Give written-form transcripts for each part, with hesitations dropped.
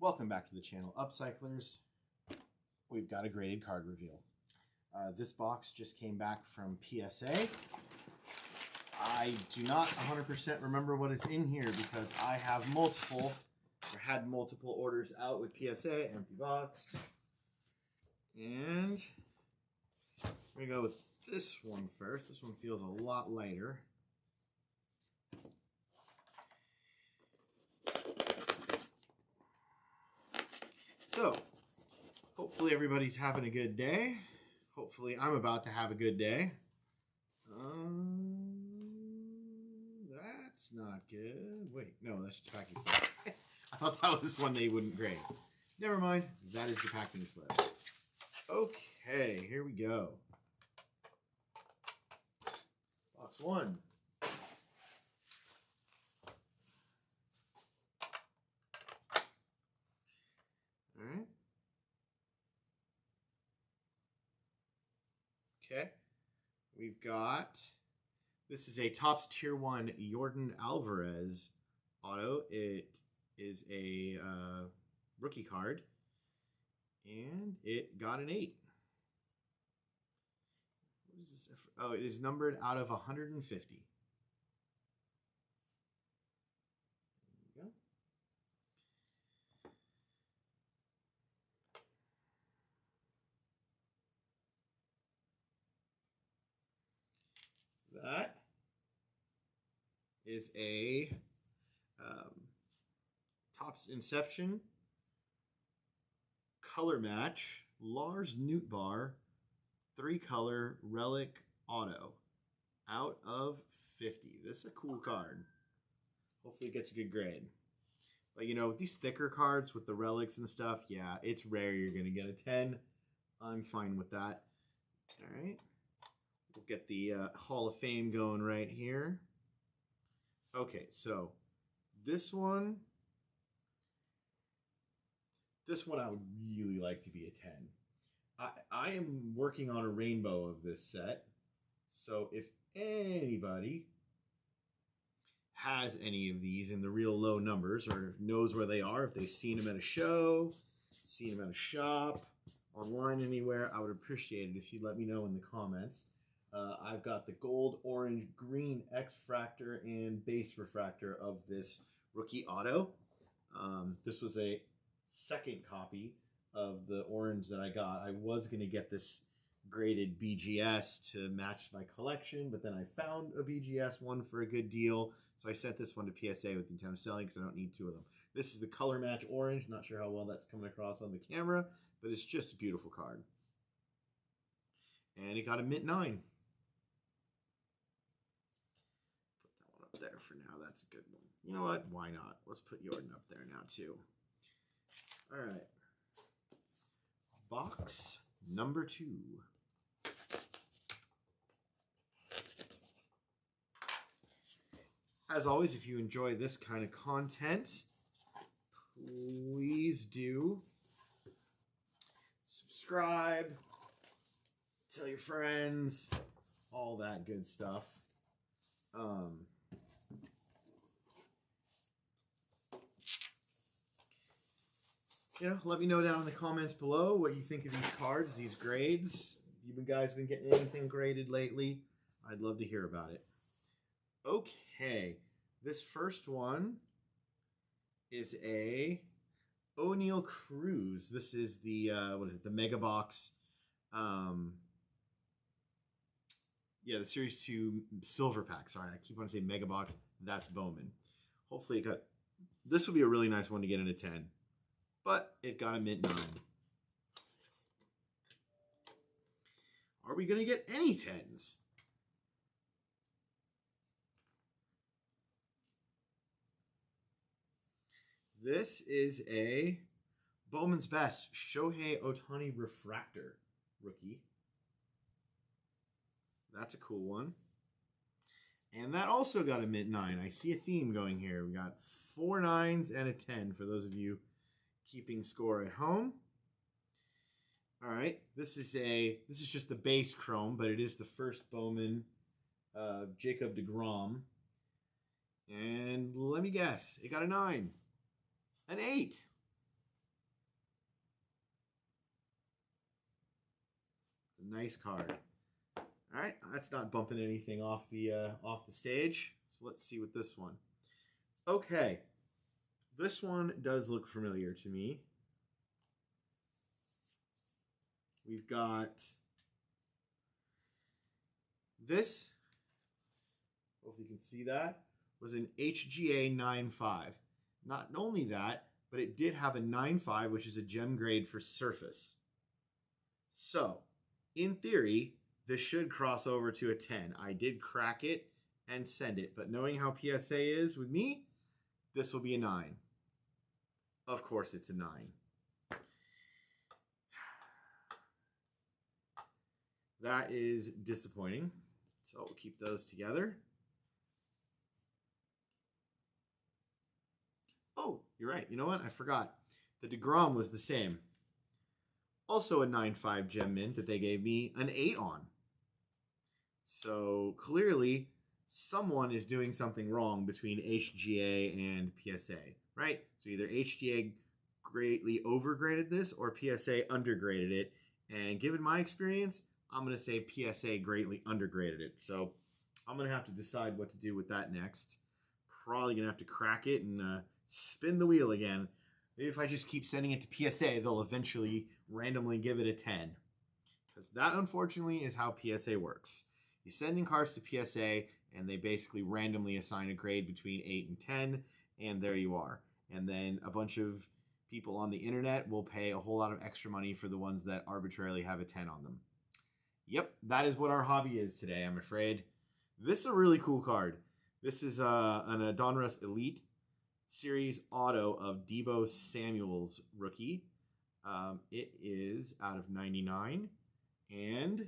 Welcome back to the channel, Upcyclers. We've got a graded card reveal. This box just came back from PSA. I do not 100% remember what is in here because I have had multiple orders out with PSA, empty box. And we're gonna go with this one first. This one feels a lot lighter. So, hopefully everybody's having a good day. Hopefully I'm about to have a good day. That's not good. Wait, no, that's just packing slip. I thought that was one they wouldn't grade. Never mind, that is the packing slip. Okay, here we go. Box one. Alright. Okay. We've got, this is a Topps Tier 1 Jordan Alvarez auto. It is a rookie card. And it got an 8. What is this? Oh, it is numbered out of 150. There we go. That is a Topps Inception color match Lars Nootbaar 3-color relic auto out of 50. This is a cool card. Hopefully it gets a good grade. But you know, with these thicker cards with the relics and stuff, yeah, it's rare you're going to get a 10. I'm fine with that. All right. We'll get the Hall of Fame going right here. Okay, so this one I would really like to be a 10. I am working on a rainbow of this set. So if anybody has any of these in the real low numbers or knows where they are, if they've seen them at a show, seen them at a shop, online anywhere, I would appreciate it if you'd let me know in the comments. I've got the gold, orange, green X-Fractor and base refractor of this rookie auto. This was a second copy of the orange that I got. I was going to get this graded BGS to match my collection, but then I found a BGS one for a good deal, so I sent this one to PSA with the intent of selling because I don't need two of them. This is the color match orange. Not sure how well that's coming across on the camera, but it's just a beautiful card. And it got a mint 9. Put that one up there for now. That's a good one. You know what? Why not? Let's put Jordan up there now too. All right. Box number 2. As always, if you enjoy this kind of content, please do subscribe, tell your friends, all that good stuff. You know, let me know down in the comments below what you think of these cards, these grades. If you guys been getting anything graded lately, I'd love to hear about it. Okay, this first one is a O'Neal Cruz. This is the, what is it, the Mega Box. Yeah, the Series 2 Silver Pack. Sorry, I keep wanting to say Mega Box. That's Bowman. Hopefully it got, this would be a really nice one to get in a 10. But it got a mint 9. Are we going to get any 10s? This is a Bowman's Best Shohei Ohtani Refractor rookie. That's a cool one. And that also got a mint 9. I see a theme going here. We got 4 9s and a 10 for those of you keeping score at home. All right, this is just the base chrome, but it is the first Bowman Jacob deGrom. And let me guess, it got a 9, an 8. Nice card. All right, that's not bumping anything off the stage. So let's see what this one. Okay, this one does look familiar to me. We've got this. Hope you can see that. Was an HGA 9.5. Not only that, but it did have a 9.5, which is a gem grade for surface. So, in theory, this should cross over to a 10. I did crack it and send it, but knowing how PSA is with me, this will be a 9. Of course it's a 9. That is disappointing. So we'll keep those together. Oh, you're right. You know what? I forgot. The DeGrom was the same. Also a 9.5 gem mint that they gave me an 8 on. So clearly someone is doing something wrong between HGA and PSA, right? So either HGA greatly overgraded this or PSA undergraded it. And given my experience, I'm going to say PSA greatly undergraded it. So I'm going to have to decide what to do with that next. Probably going to have to crack it and spin the wheel again. Maybe if I just keep sending it to PSA, they'll eventually randomly give it a 10. Because that, unfortunately, is how PSA works. You send in cards to PSA, and they basically randomly assign a grade between 8 and 10, and there you are. And then a bunch of people on the internet will pay a whole lot of extra money for the ones that arbitrarily have a 10 on them. Yep, that is what our hobby is today, I'm afraid. This is a really cool card. This is an Donruss Elite Series auto of Deebo Samuel's rookie. It is out of 99. And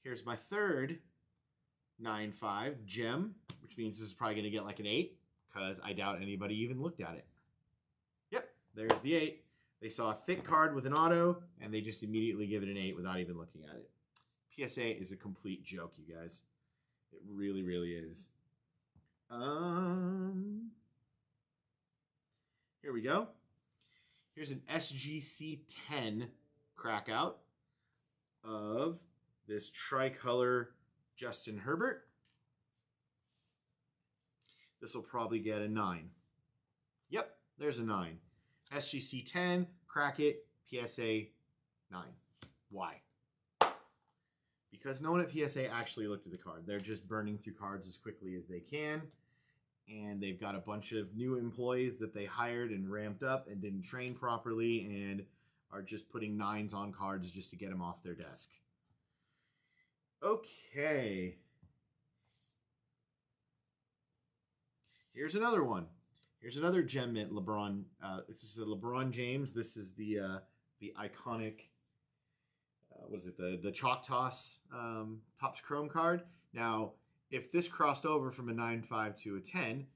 here's my third 9.5 gem, which means this is probably going to get like an 8 because I doubt anybody even looked at it. Yep, there's the 8. They saw a thick card with an auto, and they just immediately give it an 8 without even looking at it. PSA is a complete joke, you guys. It really, really is. Here we go. Here's an SGC 10 crack out of this tricolor Justin Herbert. This will probably get a 9. Yep, there's a 9. SGC 10, crack it, PSA 9. Why? Because no one at PSA actually looked at the card. They're just burning through cards as quickly as they can. And they've got a bunch of new employees that they hired and ramped up and didn't train properly and are just putting 9s on cards just to get them off their desk. Okay. Here's another one. Here's another gem mint LeBron. This is a LeBron James. This is the iconic, what is it? The Choctaws Topps Chrome card. Now, if this crossed over from a 9.5 to a 10,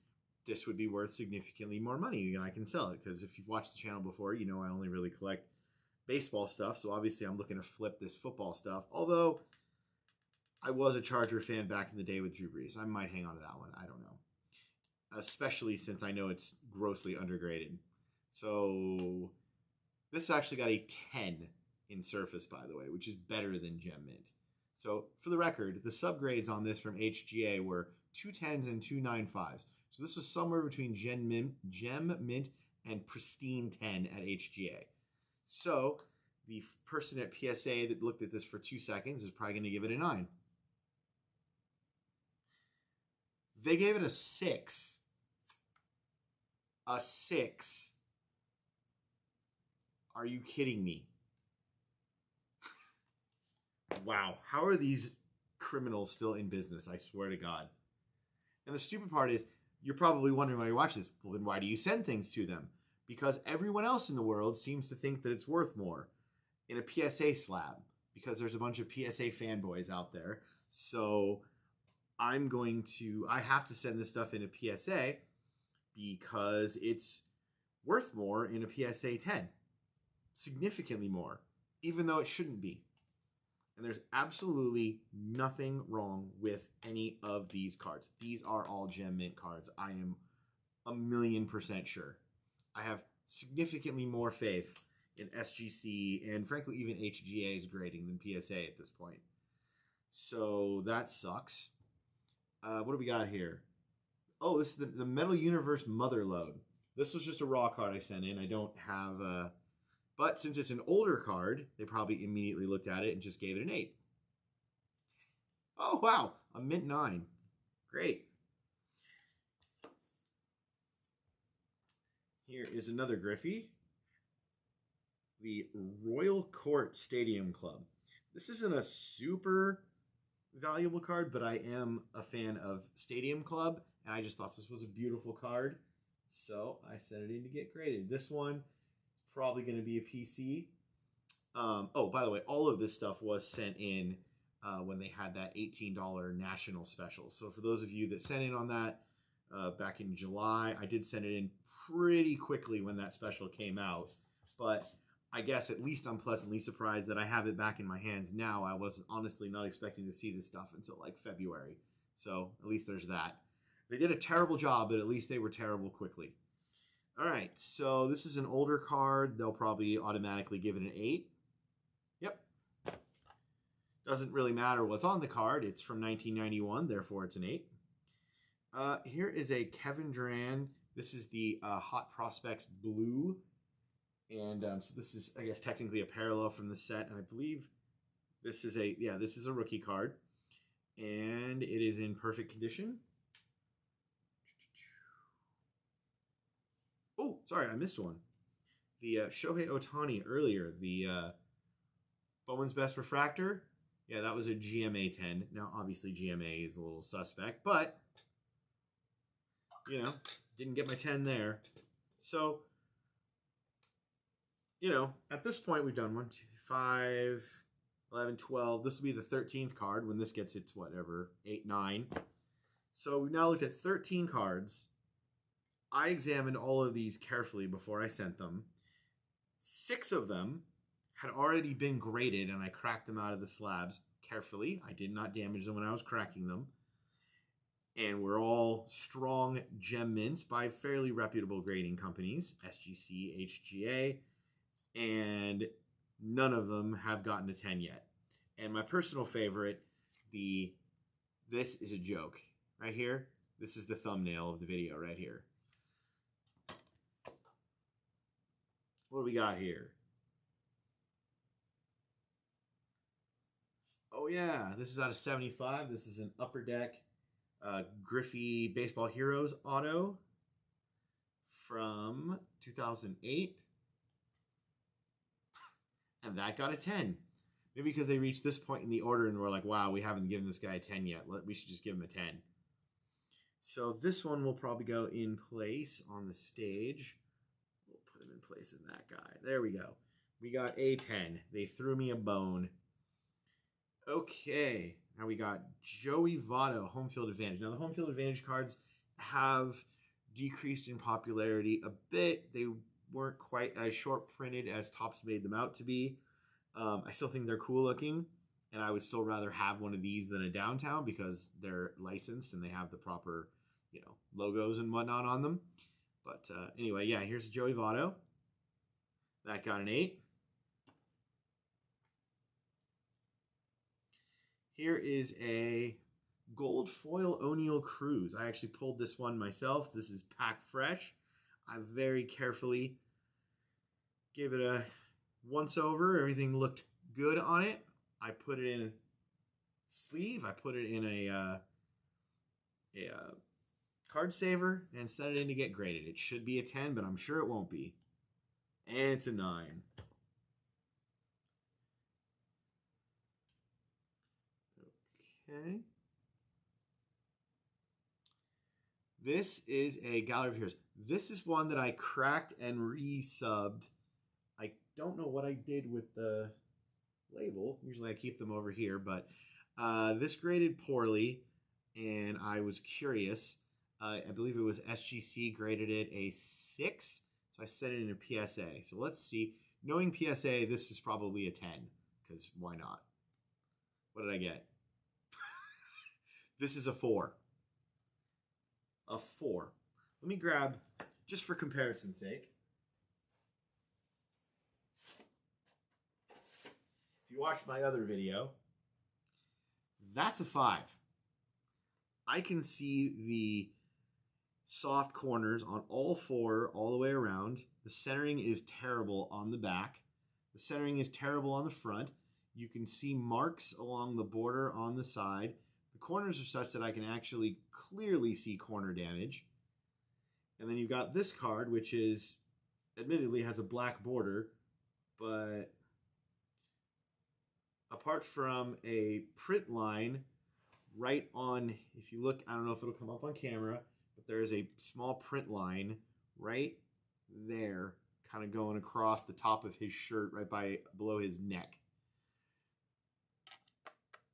this would be worth significantly more money, and I can sell it because if you've watched the channel before, you know I only really collect baseball stuff. So obviously, I'm looking to flip this football stuff. Although I was a Charger fan back in the day with Drew Brees, I might hang on to that one. I don't know. Especially since I know it's grossly undergraded. So this actually got a 10 in surface, by the way, which is better than Gem Mint. So for the record, the subgrades on this from HGA were 2 10s and 2 9.5s. So this was somewhere between Gem Mint and Pristine 10 at HGA. So the person at PSA that looked at this for 2 seconds is probably going to give it a 9. They gave it a 6. A 6. Are you kidding me? Wow. How are these criminals still in business? I swear to God. And the stupid part is, you're probably wondering why you watch this. Well, then why do you send things to them? Because everyone else in the world seems to think that it's worth more in a PSA slab. Because there's a bunch of PSA fanboys out there. So I have to send this stuff in a PSA because it's worth more in a PSA 10. Significantly more. Even though it shouldn't be. And there's absolutely nothing wrong with any of these cards. These are all Gem Mint cards. I am 1,000,000% sure. I have significantly more faith in SGC and frankly even HGA's grading than PSA at this point. So that sucks. What do we got here? Oh, this is the Metal Universe Motherlode. This was just a raw card I sent in. I don't have a... But since it's an older card, they probably immediately looked at it and just gave it an 8. Oh, wow. A mint 9. Great. Here is another Griffey. The Royal Court Stadium Club. This isn't a super valuable card, but I am a fan of Stadium Club, and I just thought this was a beautiful card. So I sent it in to get graded. This one is probably going to be a PC. Oh, by the way, all of this stuff was sent in when they had that $18 national special. So for those of you that sent in on that back in July, I did send it in pretty quickly when that special came out. But I guess at least I'm pleasantly surprised that I have it back in my hands now. I was honestly not expecting to see this stuff until like February. So at least there's that. They did a terrible job, but at least they were terrible quickly. All right, so this is an older card. They'll probably automatically give it an 8. Yep. Doesn't really matter what's on the card. It's from 1991, therefore it's an 8. Here is a Kevin Durant. This is the Hot Prospects Blue. And so this is, I guess, technically a parallel from the set. And I believe this is a rookie card. And it is in perfect condition. Oh, sorry, I missed one. The Shohei Ohtani earlier, the Bowman's Best Refractor. Yeah, that was a GMA 10. Now, obviously, GMA is a little suspect, but, you know, didn't get my 10 there. So, you know, at this point, we've done 1, 2, 5, 11, 12. This will be the 13th card when this gets its whatever, 8, 9. So we've now looked at 13 cards. I examined all of these carefully before I sent them. 6 of them had already been graded, and I cracked them out of the slabs carefully. I did not damage them when I was cracking them. And we're all strong gem mints by fairly reputable grading companies, SGC, HGA, and none of them have gotten a 10 yet. And my personal favorite, this is a joke right here. This is the thumbnail of the video right here. What do we got here? Oh yeah, this is out of 75. This is an Upper Deck Griffey Baseball Heroes auto from 2008. And that got a 10. Maybe because they reached this point in the order and we're like, wow, we haven't given this guy a 10 yet. We should just give him a 10. So this one will probably go in place on the stage. We'll put him in place in that guy. There we go. We got a 10. They threw me a bone. Okay. Now we got Joey Votto, Home Field Advantage. Now the Home Field Advantage cards have decreased in popularity a bit. They weren't quite as short printed as Topps made them out to be. I still think they're cool looking, and I would still rather have one of these than a Downtown because they're licensed and they have the proper, you know, logos and whatnot on them. But anyway, yeah, here's Joey Votto. That got an 8. Here is a gold foil O'Neal Cruz. I actually pulled this one myself. This is packed fresh. I very carefully gave it a once over. Everything looked good on it. I put it in a sleeve. I put it in a card saver and set it in to get graded. It should be a 10, but I'm sure it won't be. And it's a 9. Okay. This is a Gallery of Heroes. This is one that I cracked and resubbed. I don't know what I did with the label. Usually I keep them over here, but this graded poorly, and I was curious. I believe it was SGC graded it a 6, so I set it in a PSA. So let's see. Knowing PSA, this is probably a 10, because why not? What did I get? This is a 4. A 4. Let me grab, just for comparison's sake. watched my other video, that's a 5. I can see the soft corners on all 4 all the way around. The centering is terrible on the back. The centering is terrible on the front. You can see marks along the border on the side. The corners are such that I can actually clearly see corner damage. And then you've got this card, which is admittedly has a black border, but apart from a print line right on, if you look, I don't know if it'll come up on camera, but there is a small print line right there, kind of going across the top of his shirt, right below his neck.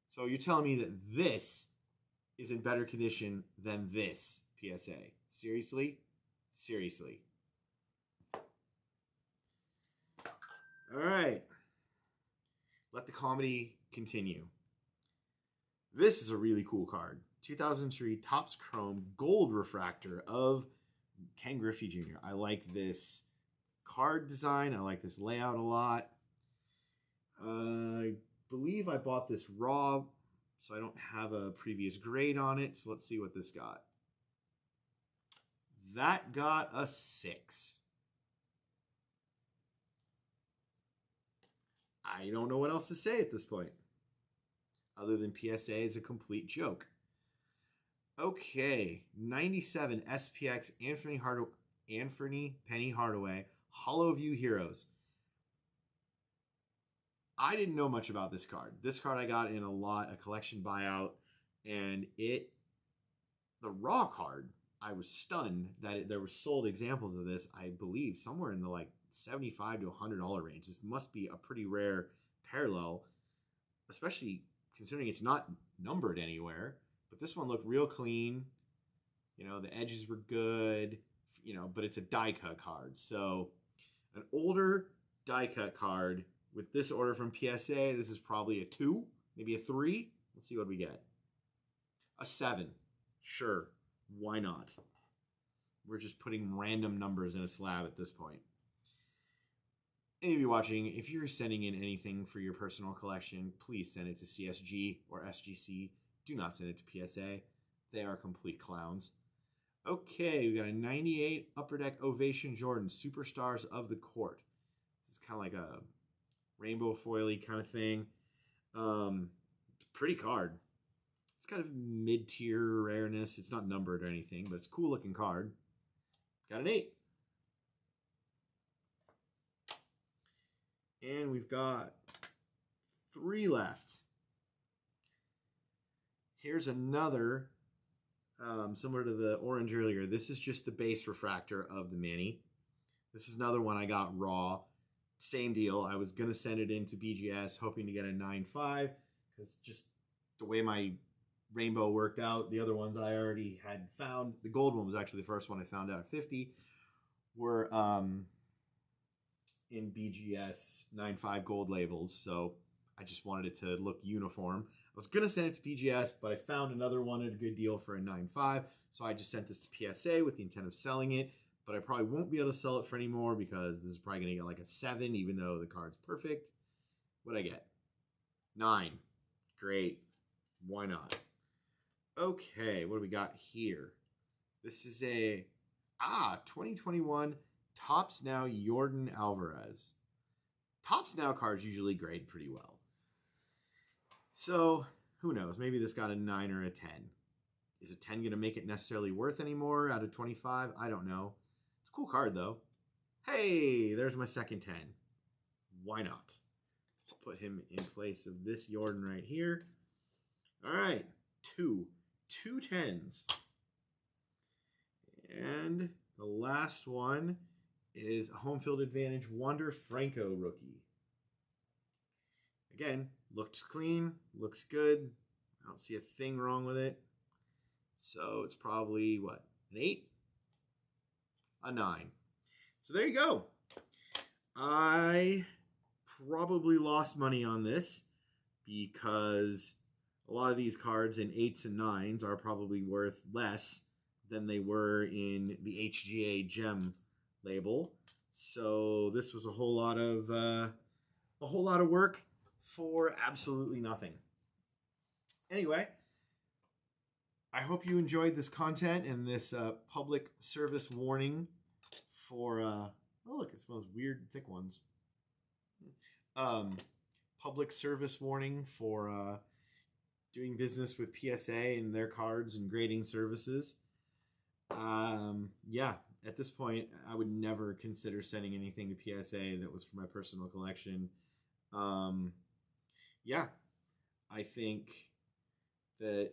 So you're telling me that this is in better condition than this PSA? Seriously? Seriously. All right. Let the comedy continue. This is a really cool card. 2003 Topps Chrome Gold Refractor of Ken Griffey Jr. I like this card design. I like this layout a lot. I believe I bought this raw, so I don't have a previous grade on it. So let's see what this got. That got a 6. I don't know what else to say at this point, other than PSA is a complete joke. Okay, 97 SPX Anthony Penny Hardaway Hollow View Heroes. I didn't know much about this card. This card I got in a collection buyout, and the raw card, I was stunned that there were sold examples of this, I believe, somewhere in the like $75 to $100 range. This must be a pretty rare parallel, especially considering it's not numbered anywhere. But this one looked real clean. You know, the edges were good, you know, but it's a die cut card. So an older die cut card with this order from PSA, this is probably a 2, maybe a 3. Let's see what we get. A 7. Sure. Why not? We're just putting random numbers in a slab at this point. Any of you watching, if you're sending in anything for your personal collection, please send it to CSG or SGC. Do not send it to PSA. They are complete clowns. Okay, we got a 98 Upper Deck Ovation Jordan, Superstars of the Court. This is kind of like a rainbow foily kind of thing. Pretty card. It's kind of mid-tier rareness. It's not numbered or anything, but it's a cool-looking card. Got an 8. And we've got 3 left. Here's another, similar to the orange earlier. This is just the base refractor of the Mini. This is another one I got raw. Same deal. I was going to send it into BGS, hoping to get a 9.5, because just the way my rainbow worked out. The other ones I already had found. The gold one was actually the first one I found out at 50. Were in BGS 9.5 gold labels, so I just wanted it to look uniform. I was going to send it to BGS, but I found another one at a good deal for a 9.5, so I just sent this to PSA with the intent of selling it, but I probably won't be able to sell it for any more because this is probably going to get like a 7, even though the card's perfect. What'd I get? 9. Great. Why not? Okay, what do we got here? This is a 2021 Topps Now Jordan Alvarez. Topps Now cards usually grade pretty well. So, who knows? Maybe this got a 9 or a 10. Is a 10 going to make it necessarily worth any more out of 25? I don't know. It's a cool card, though. Hey, there's my second 10. Why not? I'll put him in place of this Jordan right here. All right, 2 10s. And the last one is a home field advantage Wander Franco rookie. Again, looks clean, looks good. I don't see a thing wrong with it. So it's probably, what, an 8? A 9. So there you go. I probably lost money on this because a lot of these cards in 8s and 9s are probably worth less than they were in the HGA Gem label. So this was a whole lot of work for absolutely nothing. Anyway, I hope you enjoyed this content and this public service warning for, oh look, it's one of those weird thick ones. Public service warning for doing business with PSA and their cards and grading services. Yeah, at this point, I would never consider sending anything to PSA that was for my personal collection. Yeah, I think that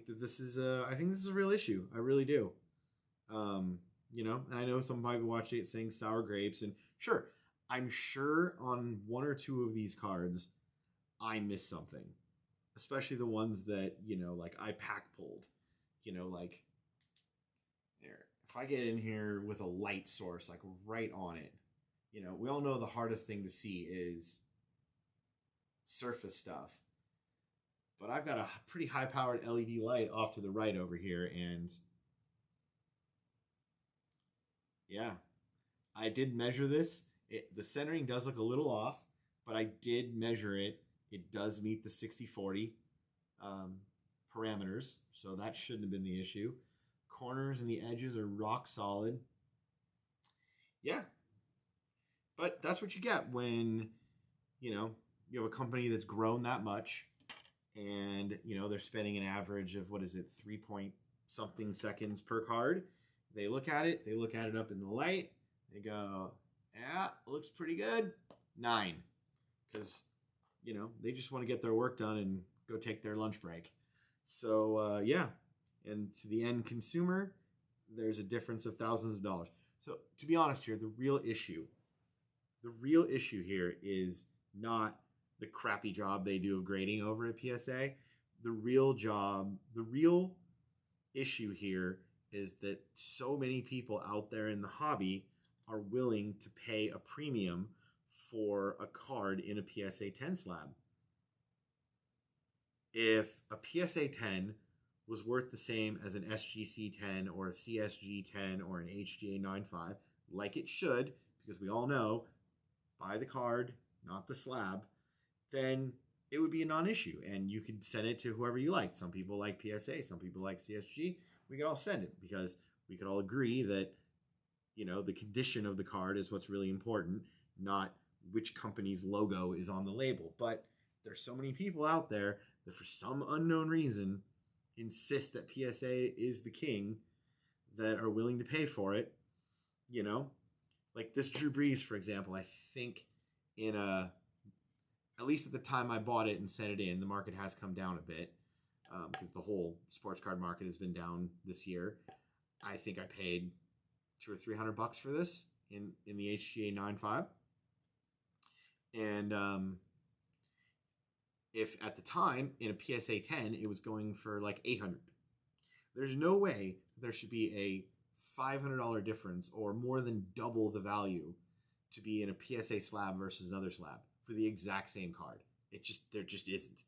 this is a real issue. I really do. You know, and I know some people watching it saying sour grapes, and sure, I'm sure on one or two of these cards, I missed something, especially the ones that, you know, like I pack pulled, you know, like there. If I get in here with a light source, like right on it, you know, we all know the hardest thing to see is surface stuff. But I've got a pretty high-powered LED light off to the right over here, and yeah, I did measure this. The centering does look a little off, but I did measure it. It does meet the 60-40 parameters, so that shouldn't have been the issue. Corners and the edges are rock solid. Yeah, but that's what you get when, you know, you have a company that's grown that much, and, you know, they're spending an average of, what is it, 3 point something seconds per card. They look at it up in the light, they go, yeah, looks pretty good, 9. Because, you know, they just want to get their work done and go take their lunch break. So, yeah, and to the end consumer, there's a difference of thousands of dollars. So, to be honest here, the real issue here is not the crappy job they do of grading over at PSA. The real issue here is that so many people out there in the hobby are willing to pay a premium for a card in a PSA 10 slab. If a PSA 10 was worth the same as an SGC 10 or a CSG 10 or an HGA 95, like it should, because we all know, buy the card, not the slab, then it would be a non-issue, and you could send it to whoever you like. Some people like PSA, some people like CSG. We could all send it because we could all agree that, you know, the condition of the card is what's really important, not which company's logo is on the label. But there's so many people out there that for some unknown reason insist that PSA is the king, that are willing to pay for it. You know, like this Drew Brees, for example, I think at least at the time I bought it and sent it in, the market has come down a bit because the whole sports card market has been down this year. I think I paid $200 or $300 for this in the HGA 9.5. And if at the time in a PSA 10 it was going for like $800, there's no way there should be a $500 difference or more than double the value to be in a PSA slab versus another slab for the exact same card. There just isn't.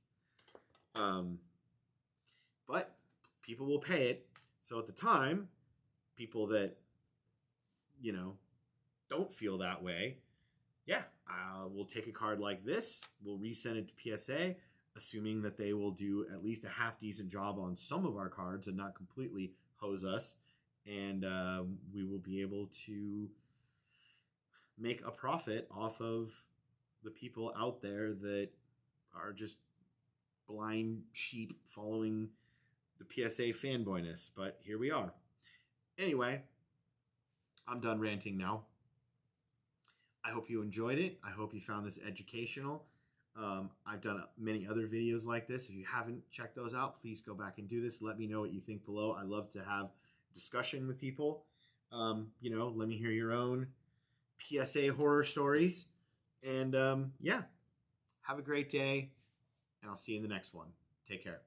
But people will pay it. So at the time, people that, you know, don't feel that way, yeah, we'll take a card like this, we'll resend it to PSA, assuming that they will do at least a half decent job on some of our cards and not completely hose us, and we will be able to make a profit off of the people out there that are just blind sheep following the PSA fanboyness. But here we are. Anyway, I'm done ranting now. I hope you enjoyed it. I hope you found this educational. I've done many other videos like this. If you haven't checked those out, please go back and do this. Let me know what you think below. I love to have discussion with people. You know, let me hear your own PSA horror stories. And yeah, have a great day, and I'll see you in the next one. Take care.